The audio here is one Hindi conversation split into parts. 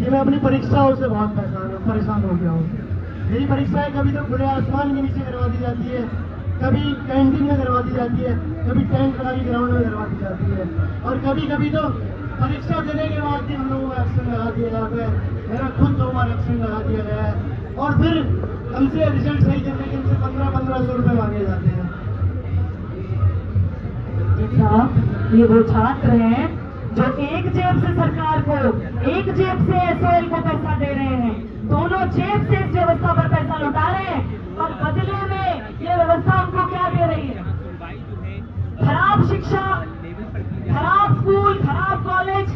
कि मैं अपनी परीक्षाओं से बहुत परेशान हो गया हूँ। मेरी परीक्षाएं कभी तो खुले आसमान के नीचे करवा दी जाती है, कभी कैंटीन में करवा दी जाती है, कभी टैंक लगा के ग्राउंड में करवा दी जाती है, और कभी कभी तो परीक्षा देने के बाद भी हम लोगों को एक्शन लगा दिया जाता है। मेरा खुद 2 बार एक्शन लगा दिया गया है और फिर हमसे रिजल्ट सही करने के लिए 1500 रुपये मांगे जाते हैं। साहब, ये वो छात्र हैं जो एक जेब से सरकार को, एक जेब से एसओएल को पैसा दे रहे हैं, दोनों जेब से इस व्यवस्था पर पैसा लौटा रहे हैं और बदले में ये व्यवस्था उनको क्या दे रही है? खराब शिक्षा, खराब स्कूल, खराब कॉलेज।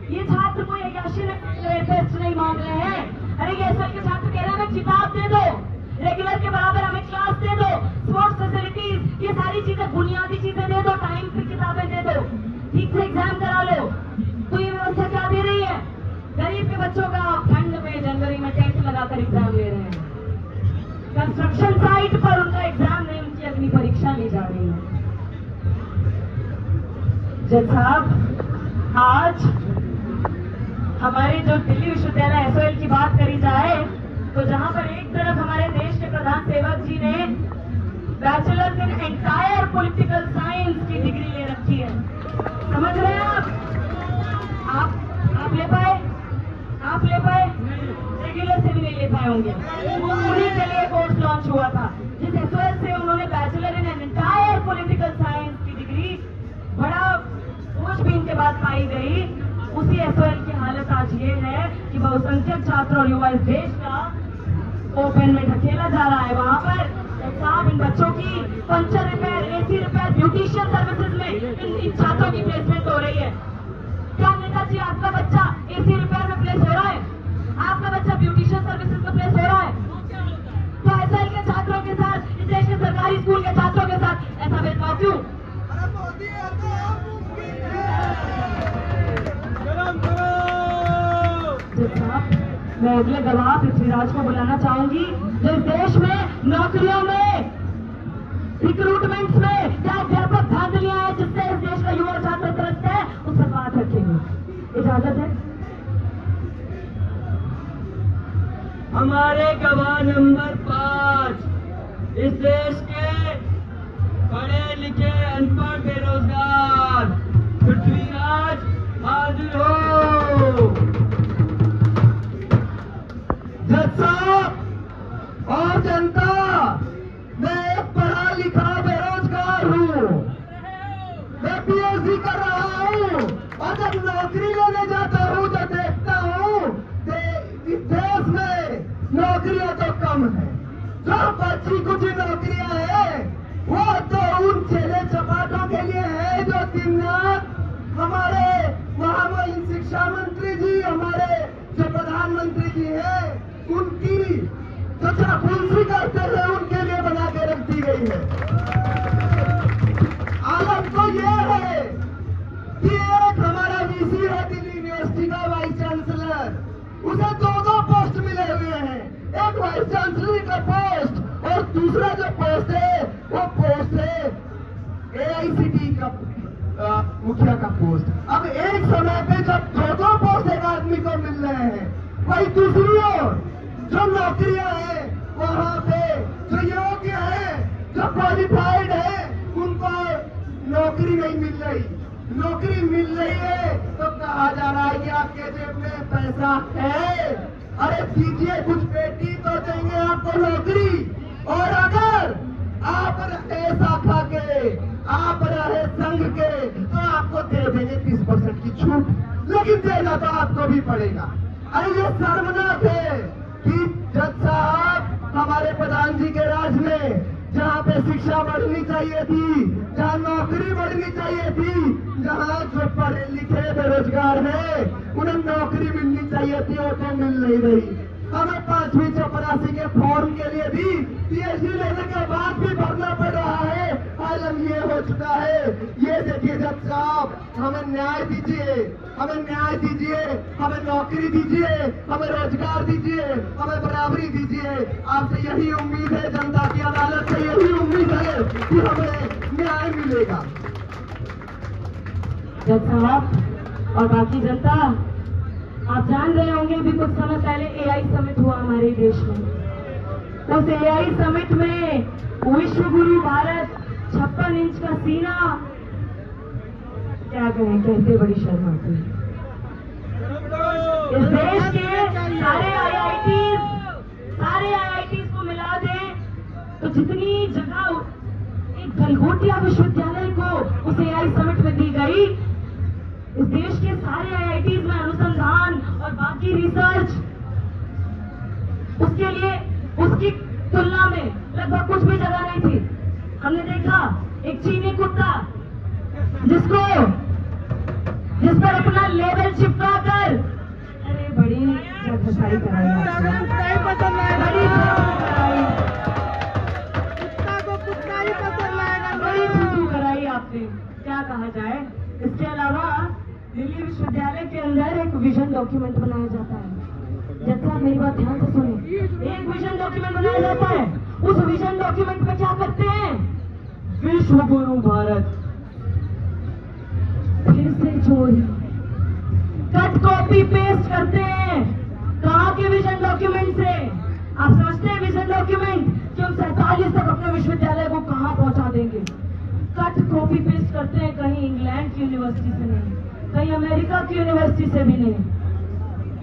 ये छात्र कोई अय्याशी टेस्ट नहीं मांग रहे हैं। अरे ये एसओएल के छात्र कह रहे हैं हमें किताब दे दो, रेगुलर के बराबर हमें क्लास दे दो, स्पोर्ट्स फैसिलिटीज, ये सारी चीजें, बुनियादी चीजें दे दो, टाइम पे किताबें दे दो, ठीक से एग्जाम करा लो। तो ये व्यवस्था क्या दे रही है? गरीब के बच्चों का ठंड में जनवरी में टेंट लगाकर एग्जाम ले रहे हैं, कंस्ट्रक्शन साइट पर उनका एग्जाम नहीं, उनकी अग्नि परीक्षा ली जा रही है। जज साहब, आज हमारे जो दिल्ली विश्वविद्यालय एसओएल की बात करी जाए तो जहां पर एक तरफ हमारे देश के प्रधान सेवक जी ने bachelors in entire political science की डिग्री ले रखी है, समझ रहे हैं आप ले पाए? आप ले पाए? रेगुलर से भी नहीं ले पाए होंगे। उन्हीं के लिए कोर्स लॉन्च हुआ था जिस एसओएल से उन्होंने bachelor in entire political science की डिग्री बड़ा खोजबीन के बाद पाई गई। उसी एसओएल की हालत आज ये है कि बहुसंख्यक छात्र और युवा इस देश का ओपन में ढकेला जा रहा है। वहां पर साहब, इन बच्चों की puncture repair, AC repair, beautician services में इन छात्रों की प्लेसमेंट हो रही है। क्या नेताजी, आपका बच्चा एसी रिपेयर में प्लेस हो रहा है? आपका बच्चा ब्यूटिशियन सर्विसेज में प्लेस हो रहा है? तो एसओएल के छात्रों के साथ, इस देश के सरकारी स्कूल के छात्रों के साथ ऐसा भेदभाव क्यों? मैं अगले गवाह पृथ्वीराज को बुलाना चाहूंगी जो इस देश में नौकरियों में, रिक्रूटमेंट में क्या व्यापक धांधलियां हैं जिससे इस देश का युवा छात्र त्रस्त है, उस पर बात रखेंगे। इजाजत है। हमारे गवाह नंबर 5, इस देश के पढ़े लिखे अनपढ़ बेरोजगार पृथ्वीराज हाजिर हो। जज साहब और जनता, मैं एक पढ़ा लिखा बेरोजगार हूँ, मैं पीएचडी कर रहा हूँ और जब नौकरी लेने जाता हूँ तो देखता हूँ इस देश में नौकरियां तो कम है। जो बच्ची कुछ नौकरियां हैं वो तो उन चेले चपाटों के लिए है जो दिन रात हमारे महामहिम शिक्षा मंत्री जी, हमारे जो प्रधानमंत्री जी हैं उनकी जो चापलूसी करते हैं उनके लिए बना के रख दी गई है। आलम तो ये है कि एक हमारा वीसी है दिल्ली यूनिवर्सिटी का वाइस चांसलर, उसे 2 पोस्ट मिले हुए हैं, एक वाइस चांसलर का पोस्ट और दूसरा जो पोस्ट है वो पोस्ट है एआईसीटी का मुखिया का पोस्ट। अब एक समय पे जब 2 पोस्ट एक आदमी को मिल रहे हैं, वही दूसरी ओर जो नौकरियां हैं वहां पे जो योग्य है, जो क्वालिफाइड है, उनको नौकरी नहीं मिल रही। नौकरी मिल रही है तो कहा जा रहा है कि आपके जेब में पैसा है, अरे दीजिए कुछ पेटी तो देंगे आपको नौकरी, और अगर आप रहे शाखा के, आप रहे संघ के तो आपको दे देंगे 30% की छूट, लेकिन देना तो आपको भी पड़ेगा। अरे ये शर्मनाक है कि जज साहब हमारे प्रधान जी के राज में जहाँ पे शिक्षा बढ़नी चाहिए थी, जहाँ नौकरी बढ़नी चाहिए थी, जहाँ जो पढ़े लिखे बेरोजगार है उन्हें नौकरी मिलनी चाहिए थी, वो तो मिल नहीं रही। हमें 5वीं चपरासी के फॉर्म के लिए भी पीएचडी लेने के बाद भी भरना पड़ रहा है। आलम ये हो चुका है। ये देखिए जज साहब, हमें न्याय दीजिए, हमें न्याय दीजिए, हमें नौकरी दीजिए, हमें रोजगार दीजिए, हमें बराबरी दीजिए। आपसे यही उम्मीद है, जनता की अदालत से यही उम्मीद है कि हमें न्याय मिलेगा। जज साहब और बाकी जनता, आप जान रहे होंगे अभी कुछ समय पहले एआई समिट हुआ हमारे देश में। उस एआई समिट में विश्व गुरु भारत 56 इंच का सीना, क्या कहें, कहते बड़ी शर्म आती है। इस देश के सारे आईआईटीज को मिला दें तो जितनी जगह एक गलगोटिया विश्वविद्यालय को उस एआई समिट में दी गई, इस देश के सारे आईआईटीज में अनुसंधान और बाकी रिसर्च, उसके लिए उसकी तुलना में लगभग कुछ भी जगह नहीं थी। हमने देखा एक चीनी कुत्ता जिस पर अपना लेबल चिपका कर, अरे बड़ी जगहसाई कराई आपने, बड़ी कराई, बड़ी थूथू कराई आपने, क्या कहा जाए। इसके अलावा दिल्ली विश्वविद्यालय के अंदर एक विजन डॉक्यूमेंट बनाया जाता है। जैसे आप मेरी बात ध्यान से सुनिए, एक विजन डॉक्यूमेंट बनाया जाता है। उस विजन डॉक्यूमेंट में क्या करते हैं, विश्व गुरु भारत, फिर से चोरी, कट कॉपी पेस्ट करते हैं। कहाँ के विजन डॉक्यूमेंट से? आप समझते हैं विजन डॉक्यूमेंट कि हम 47 तक अपने विश्वविद्यालय को कहाँ पहुंचा देंगे? कट कॉपी पेस्ट करते हैं, कहीं इंग्लैंड की यूनिवर्सिटी से नहीं, कहीं अमेरिका की यूनिवर्सिटी से भी नहीं,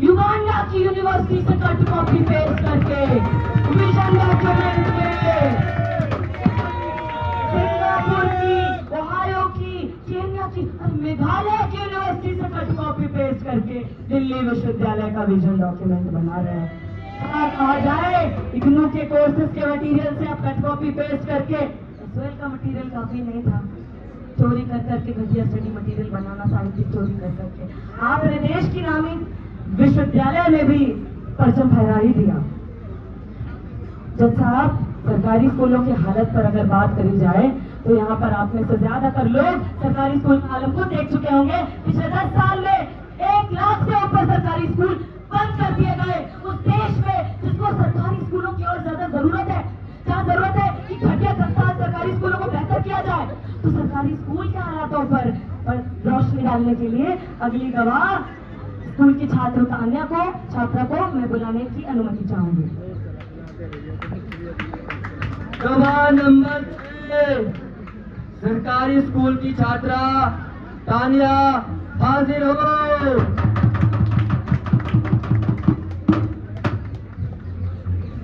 युगांडा की यूनिवर्सिटी से कट कॉपी पेस्ट करके विजन डॉक्यूमेंट में सिंगापुर की, ओहायो की, केन्या की, मेघालय की यूनिवर्सिटी से कट कॉपी पेस्ट करके दिल्ली विश्वविद्यालय का विजन डॉक्यूमेंट बना रहे हैं। कहा जाए इग्नू के कोर्सेज के मटेरियल से आप कट कॉपी पेस्ट करके, एसओएल का मटेरियल काफी नहीं था, चोरी कर करके घटिया स्टडी मटेरियल बनाना, साहित्य चोरी कर करके आपने देश की नामी विश्वविद्यालय में भी परचम फहरा ही दिया। जज साहब, सरकारी स्कूलों की हालत पर अगर बात करी जाए तो यहाँ पर आप में से ज्यादातर लोग सरकारी स्कूल का आलम को देख चुके होंगे। पिछले 10 साल में 1 लाख से ऊपर सरकारी स्कूल बंद कर दिए गए उस देश में जिसको सरकारी स्कूलों की और ज्यादा जरूरत है, जहाँ जरूरत है कि घटिया संस्थान सरकारी स्कूलों को बेहतर किया जाए। तो सरकारी स्कूल के हालातों पर रोशनी डालने के लिए अगली गवाह स्कूल की छात्रा को मैं बुलाने की अनुमति चाहूंगी। गवाह नंबर 6 सरकारी स्कूल की छात्रा तानिया हाजिर हो।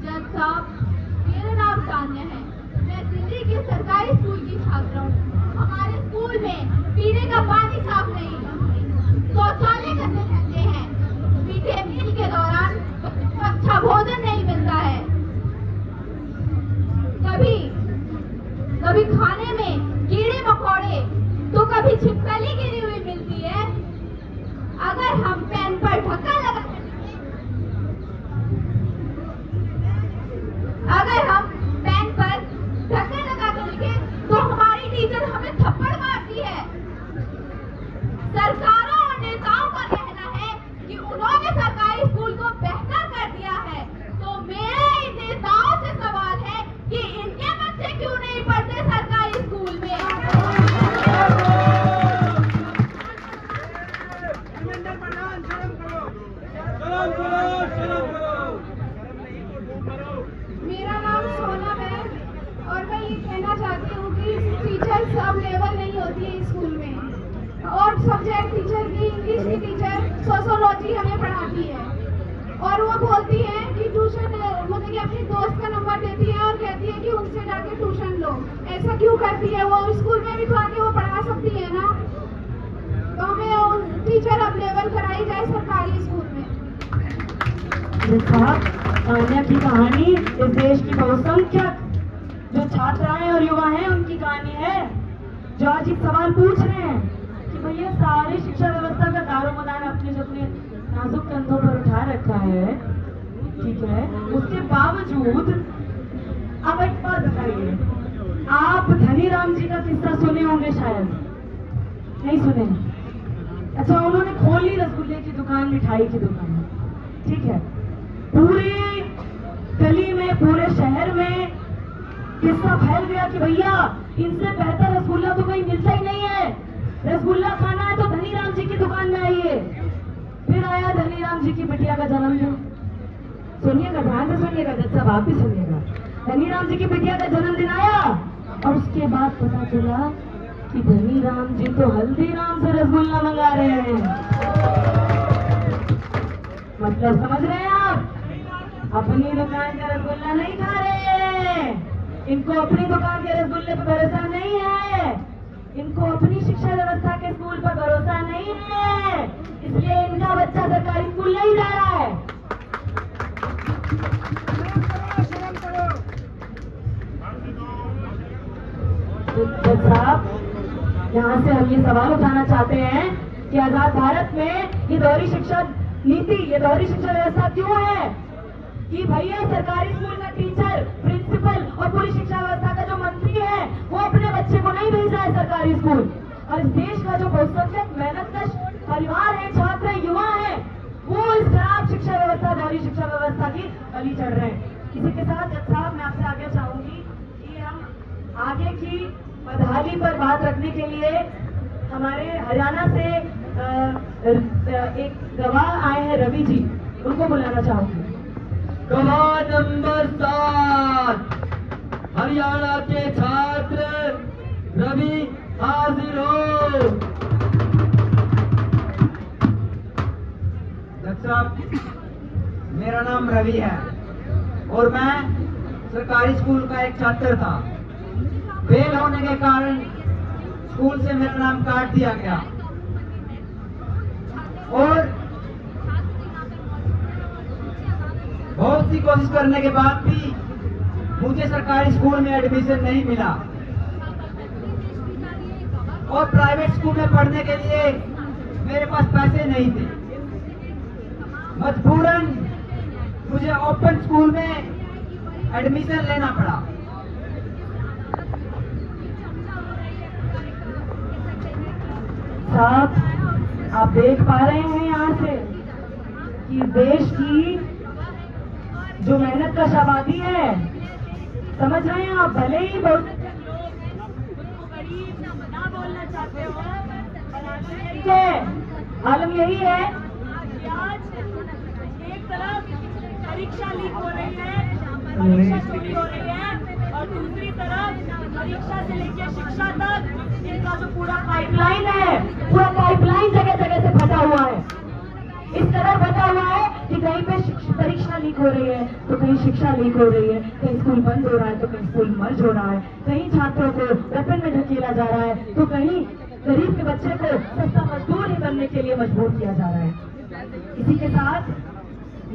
जज साहब, मेरा नाम तानिया है। मैं दिल्ली के सरकारी स्कूल की छात्रा हूँ। हमारे स्कूल में पीने का पानी साफ नहीं, शौचालय गंदे रहते हैं, मिड डे मील के दौरान अच्छा भोजन नहीं मिलता है, कभी खाने में कीड़े मकोड़े तो कभी छिपकली गिरी हुई मिलती है। अगर हम पेन पर ढक्कन लगा कर लिखे तो हमारी टीचर हमें थप्पड़ मारती है। सरकारों और नेताओं का कहना है कि उन्होंने सरकारी स्कूल को बेहतर कर दिया है, तो मेरे इन नेताओं से सवाल है कि इनके बच्चे क्यों नहीं पढ़ते सरकारी स्कूल में। मेरा नाम सोनम है और मैं ये कहना चाहती हूँ कि टीचर सब लेवल नहीं होती है स्कूल में, और सब्जेक्ट टीचर की, इंग्लिश की टीचर सोशियोलॉजी हमें पढ़ाती है और वो बोलती है कि ट्यूशन, मतलब कि अपनी दोस्त का नंबर देती है और कहती है कि उनसे जाके ट्यूशन लो। ऐसा क्यों करती है? वो स्कूल में भी तो आके वो पढ़ा सकती है ना। तो हमें टीचर अब लेवल कराई जाए सरकारी स्कूल में। तानिया की कहानी इस देश की बहुसंख्यक जो छात्राएं और युवा हैं उनकी कहानी है, जो आज एक सवाल पूछ रहे हैं कि भैया सारी शिक्षा व्यवस्था का दारोमदार अपने जो अपने नाजुक कंधों पर उठा रखा है, ठीक है, उसके बावजूद अब एक बात बताइए, आप धनीराम जी का किस्सा सुने होंगे, शायद नहीं सुने। अच्छा, उन्होंने खोली रसगुल्ले की दुकान, मिठाई की दुकान, ठीक है, पूरी गली में, पूरे शहर में किस्सा फैल गया कि भैया इनसे बेहतर रसगुल्ला तो कहीं मिलता ही नहीं है, रसगुल्ला खाना है तो धनीराम जी की दुकान में आइए। फिर आया धनीराम जी की बिटिया का जन्मदिन। सुनिएगा, ध्यान से सुनिएगा, जज साहब आप भी सुनिएगा। धनीराम जी की बिटिया का जन्मदिन आया और उसके बाद पता चला कि धनीराम जी तो हल्दीराम से रसगुल्ला मंगा रहे हैं। मतलब समझ रहे हैं आप, अपनी दुकान का रसगुल्ला नहीं खा रहे, इनको अपनी दुकान के रसगुल्ले पर भरोसा नहीं है, इनको अपनी शिक्षा व्यवस्था के स्कूल पर भरोसा नहीं है, इसलिए इनका बच्चा सरकारी स्कूल नहीं जा रहा है। जज साहब, यहाँ से हम ये सवाल उठाना चाहते हैं कि आजाद भारत में ये दोहरी शिक्षा नीति, ये दोहरी शिक्षा व्यवस्था क्यों है कि भैया सरकारी स्कूल का टीचर, प्रिंसिपल और पूरी शिक्षा व्यवस्था का जो मंत्री है वो अपने बच्चे को नहीं भेज रहा है सरकारी स्कूल, और इस देश का जो बहुसंख्यक मेहनतकश परिवार है, छात्र है, युवा है, वो इस खराब शिक्षा व्यवस्था, दोहरी शिक्षा व्यवस्था की बलि चढ़ रहे हैं। इसी के साथ जज साहब मैं आपसे आगे चाहूंगी कि हम आगे की बदहाली पर बात रखने के लिए हमारे हरियाणा से एक गवाह आए हैं रवि जी, उनको बुलाना चाहूंगी। गवाह नंबर 7 हरियाणा के छात्र रवि हाजिर हो। डॉक्टर साहब, मेरा नाम रवि है और मैं सरकारी स्कूल का एक छात्र था। फेल होने के कारण स्कूल से मेरा नाम काट दिया गया और बहुत सी कोशिश करने के बाद भी मुझे सरकारी स्कूल में एडमिशन नहीं मिला और प्राइवेट स्कूल में पढ़ने के लिए मेरे पास पैसे नहीं थे। मजबूरन मुझे ओपन स्कूल में एडमिशन लेना पड़ा। साहब, आप देख पा रहे हैं यहाँ से कि देश की जो मेहनत का आबादी है, समझ रहे हैं आप, भले ही बहुत ना बोलना चाहते हो, आलम यही है कि आज एक तरफ परीक्षा लीक हो रही है, परीक्षा चोरी हो रही है, और दूसरी तरफ परीक्षा से लेकर शिक्षा तक इनका जो पूरा पाइपलाइन है, पूरा पाइपलाइन जगह जगह से फटा हुआ है। इस तरह फटा हुआ है कि कहीं पे परीक्षा लीक हो रही है तो कहीं शिक्षा लीक हो रही है, कहीं स्कूल बंद हो रहा है तो कहीं स्कूल मर्ज हो रहा है, कहीं छात्रों को ओपन में ढकेला जा रहा है तो कहीं गरीब के बच्चे को सस्ता मजदूर ही बनने के लिए मजबूर किया जा रहा है। इसी के साथ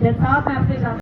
जज साहब मैं आपसे